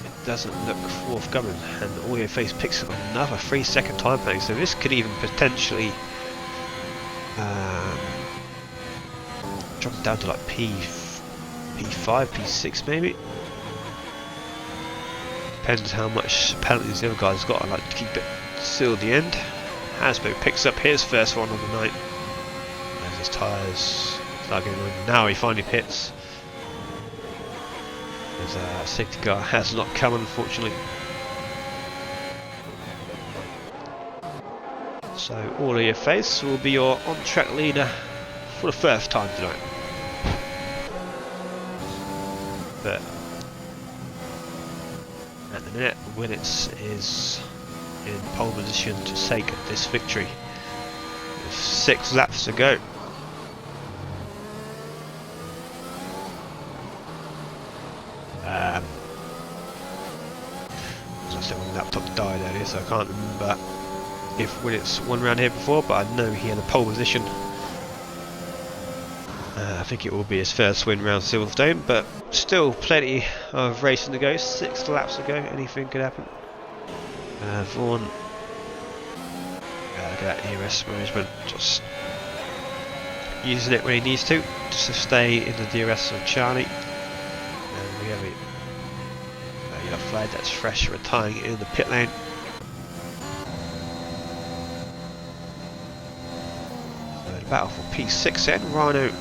it doesn't look forthcoming, and Audio Face picks up another 3 second time penalty, so this could even potentially drop down to like P5, P6 maybe. Depends how much penalties the other guy's got. I like to keep it still at the end. Hasbro picks up his first one on the night as his tyres start getting on. Now he finally pits. His safety car has not come, unfortunately. So Audio Face will be your on-track leader for the first time tonight. But at the minute, Winnitz is in pole position to take this victory with 6 laps to go. As I said, my laptop died earlier, so I can't remember if Winnitz won round here before, but I know he had a pole position. I think it will be his first win round Silverstone, but still plenty of racing to go. 6 laps to go, anything could happen. Vaughan, look at that ERS management, just using it when he needs to, just to stay in the DRS of Charlie. And we have a yellow flag, that's Fresh retiring in the pit lane. So the battle for P6 then, Rhino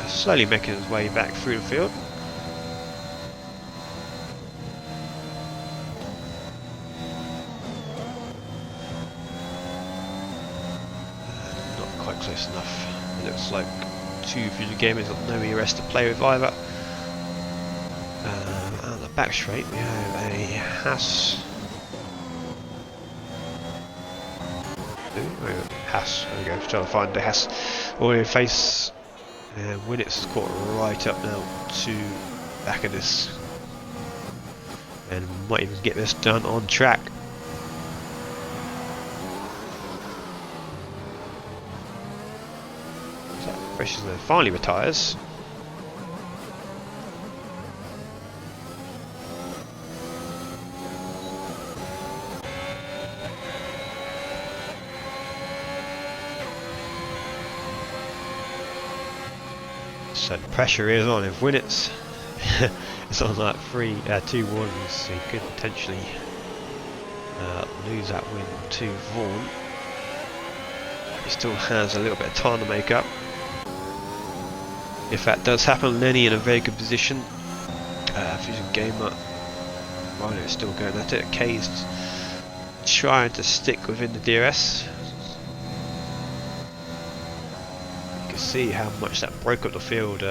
slowly making his way back through the field. Not quite close enough. It looks like 2 future gamers got no ERS to play with either. On the back straight we have a Haas. Haas, there we go, trying to find the Haas Audio Face. And Winnitz is caught right up now to back of this, and might even get this done on track. So Precious then finally retires. So the pressure is on. If Winnitz is on like 2 warnings, he could potentially lose that win to Vaughan. He still has a little bit of time to make up. If that does happen, Lenny in a very good position. Fusion Gamer, Rhino is still going at it. Kay's trying to stick within the DRS. See how much that broke up the field.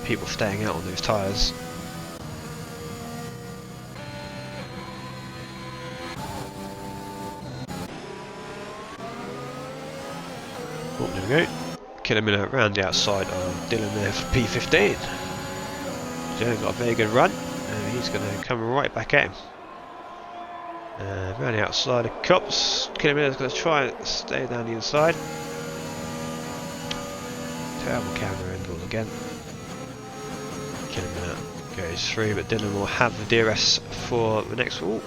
People staying out on those tyres. we go. Kilometre around the outside of Dylan there for P15. Dylan got a very good run, and he's going to come right back at him. Around the outside of Cops, Kilometre's going to try and stay down the inside. Terrible camera angle again. Kilometre goes through, but Dylan will have the DRS for the next wall.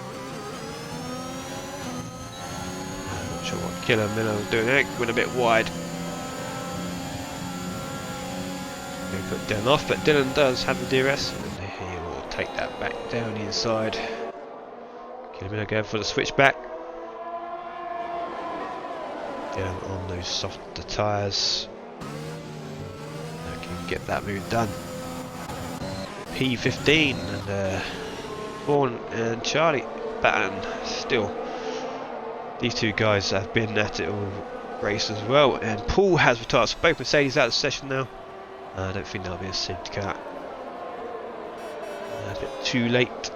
I'm not sure what Kilometre will do there, went a bit wide. Going to put Dylan off, but Dylan does have the DRS, and he will take that back down the inside. Kilometre going for the switchback. Dylan on those softer tyres. Can get that move done. P15 and Vaughan and Charlie battling still. These two guys have been at it all race as well, and Paul has retired. So both Mercedes out of the session now. I don't think that'll be a safety car. A bit too late.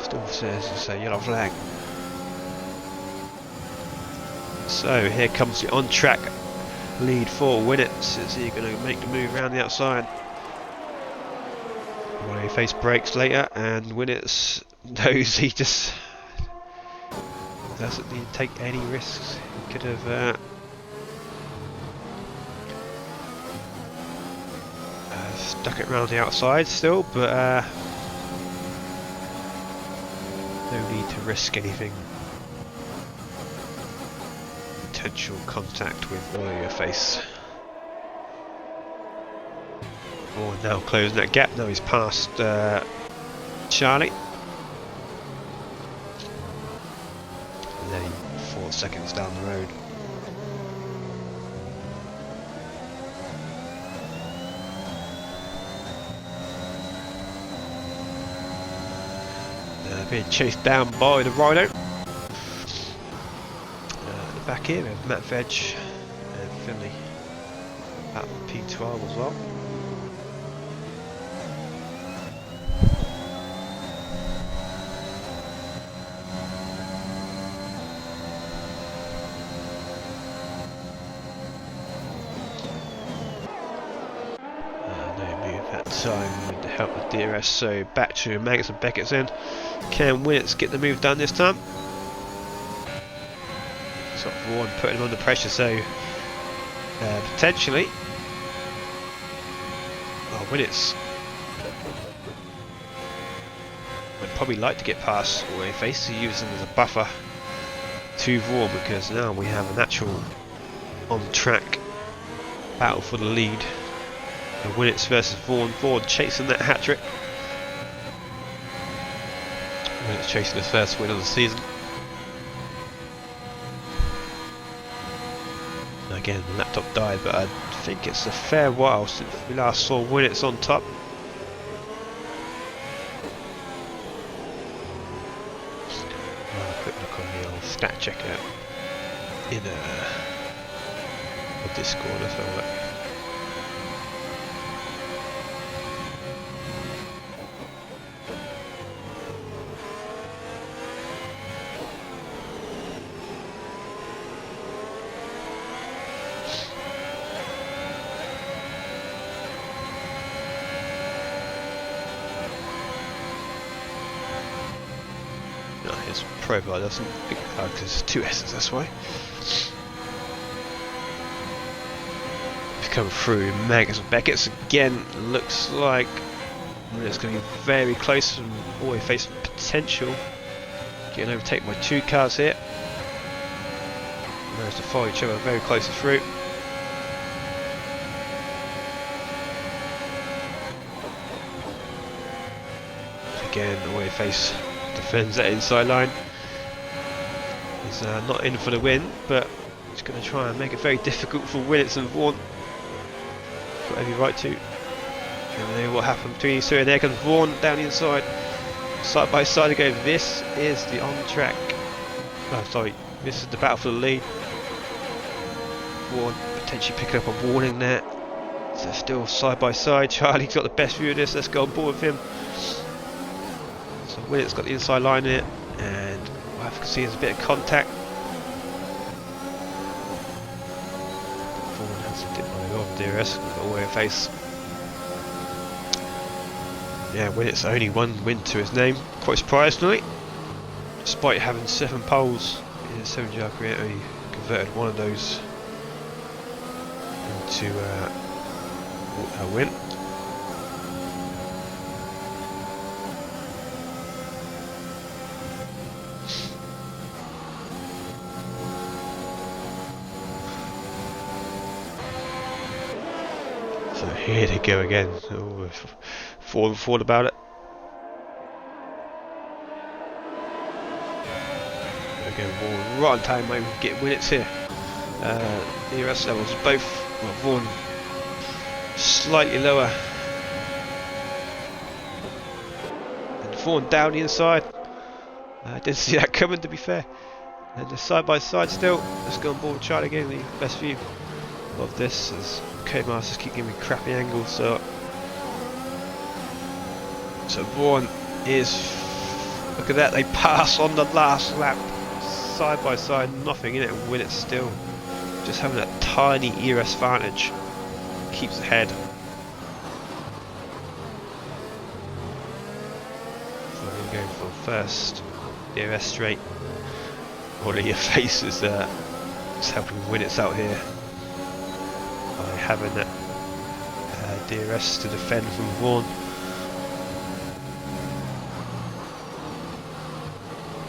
Still says it's a yellow flag. So here comes the on-track lead for Winnets. Is he going to make the move around the outside? Well, he face brakes later, and Winnets knows he just doesn't need to take any risks. He could have stuck it around the outside still, but no need to risk anything. Potential contact with your face. Oh, now closing that gap. Now he's past Charlie. And then 4 seconds down the road. Being chased down by the Rhino. The back here we have Matt Veg and Finley at P12 as well. No move that time with the help of DRS, so back to Magnus and Beckett's end. Can Winnets get the move done this time? He's got Vaughan putting him under pressure, so potentially. Oh, Winnets would probably like to get past Away Face to use him as a buffer to Vaughan, because now we have an actual on-track battle for the lead. Winnets versus Vaughan. Vaughan chasing that hat-trick. Winnets chasing his first win of the season. Again, the laptop died, but I think it's a fair while since we last saw Winnets on top. Quick look on the old stat checker in a Discord as well. His profile doesn't because it's two S's, that's why. He's come through Magnus and Beckett's again. Looks like it's going to be very close and always facing potential. Getting overtaken by two cars here. Managed to follow each other very close through. Again, away face defends that inside line. He's not in for the win, but he's going to try and make it very difficult for Winnets and Vaughan. Got every right to. And then what happened between these two, and there comes Vaughan down the inside, side by side again. This is the on-track. Oh, sorry, this is the battle for the lead. Vaughan potentially picking up a warning there. So still side by side. Charlie's got the best view of this. Let's go on board with him. So Willett's got the inside line in it, and I can see there's a bit of contact. Vaughan has to dip my off DRS, got away a face. Yeah, Willett's only one win to his name. Quite surprised tonight. Despite having 7 poles in a 7-yard career, he converted one of those into a win. So here they go again. Oh, thought about it. Again, Vaughan right on time, maybe get Willett's here. DRS levels both. Well, Vaughan slightly lower. And Vaughan down the inside. I didn't see that coming, to be fair. And they're side by side still. Let's go on board with Charlie again. The best view of this as K-Masters keep giving me crappy angles. So Vaughan is. Look at that, they pass on the last lap. Side by side, nothing in it, and Willett's still just having that tiny ERS advantage. Keeps ahead. So we're going for first ERS straight. All of your faces just helping Willett's out here by having that DRS to defend from Vaughan.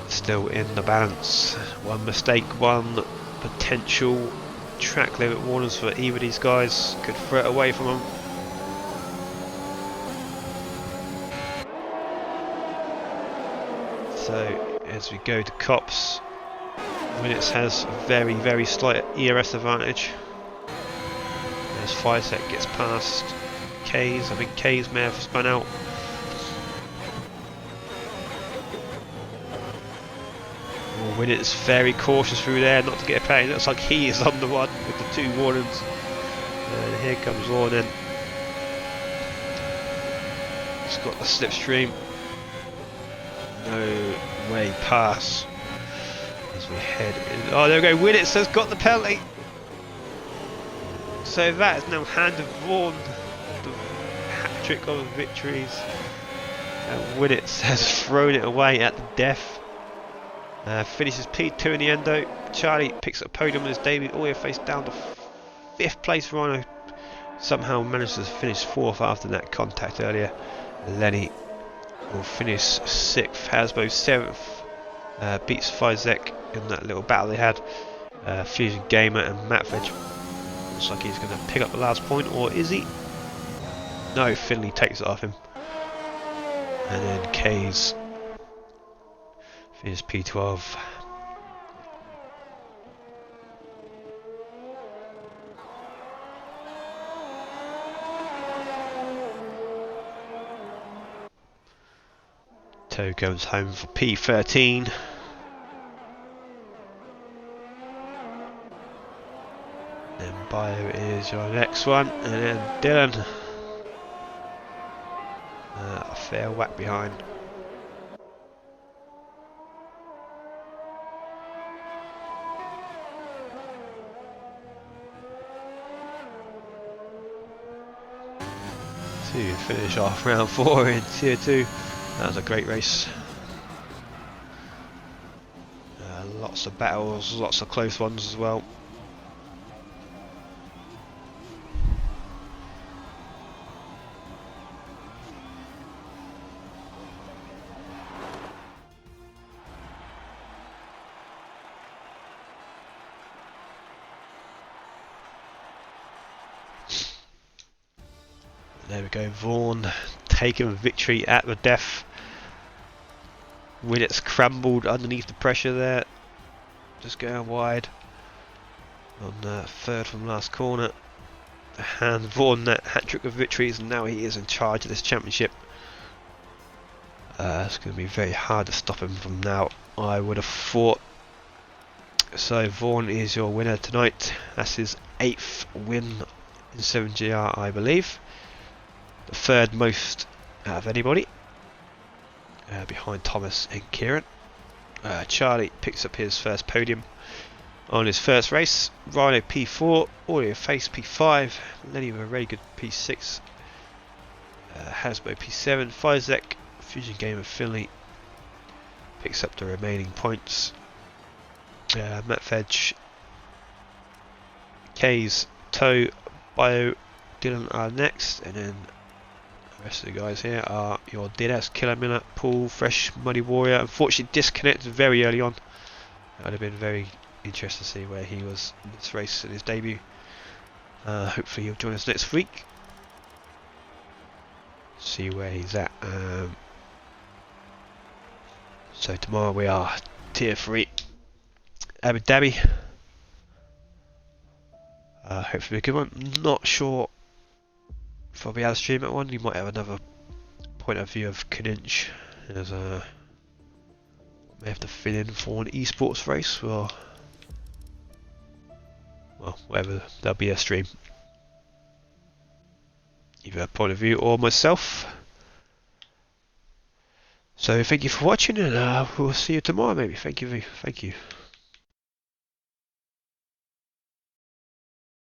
Still in the balance. One mistake, one potential track limit warnings for either of these guys could throw it away from them. So as we go to Cops, Willett's has a very, very slight ERS advantage. As Fisek gets past K's, I think K's may have spun out. Willett's very cautious through there, not to get a penalty. It looks like he is on the one with the 2 warnings. And here comes Vaughan in. He's got the slipstream. No way pass. As we head in. Oh, there we go. Willett has got the penalty. So that is now handed Vaughan the hat-trick of victories. And Willett has thrown it away at the death. Finishes P2 in the endo. Charlie picks up a podium in his debut, all the way face down to 5th place. Rhino somehow manages to finish 4th after that contact earlier. Lenny will finish 6th. Hasbo 7th. Beats Fisek in that little battle they had. Fusion Gamer and Matvej. Looks like he's going to pick up the last point, or is he? No, Finley takes it off him. And then K's finish P12. Toe goes home for P13. Then Bio is your next one, and then Dylan. A fair whack behind. To finish off round 4 in Tier 2. That was a great race. Lots of battles, lots of close ones as well. There we go, Vaughan taking victory at the death. Willett's crumbled underneath the pressure there. Just going wide on 3rd from last corner. And Vaughan that hat-trick of victories, and now he is in charge of this championship. It's going to be very hard to stop him from now, I would have thought. So Vaughan is your winner tonight. That's his 8th win in 7GR, I believe. The third most out of anybody, behind Thomas and Kieran. Charlie picks up his first podium on his first race. Rhino P4, Audio Face P5, Lenny with a very good P6, Hasbo P7, Fizek, Fusion Gamer Finley picks up the remaining points. Matt Fedge, K's, Toe, Bio, Dylan are next, and then the rest of the guys here are your Didas, Killer Miller, Paul, Fresh, Muddy Warrior. Unfortunately disconnected very early on. I'd have been very interested to see where he was in this race in his debut. Hopefully he'll join us next week. See where he's at. So tomorrow we are tier 3 Abu Dhabi. Hopefully a good one. Not sure if I'll be able to stream that one. You might have another point of view of Kaninch, as may have to fill in for an esports race, or well, whatever. There'll be a stream, either a point of view or myself. So thank you for watching, and we'll see you tomorrow maybe. Thank you.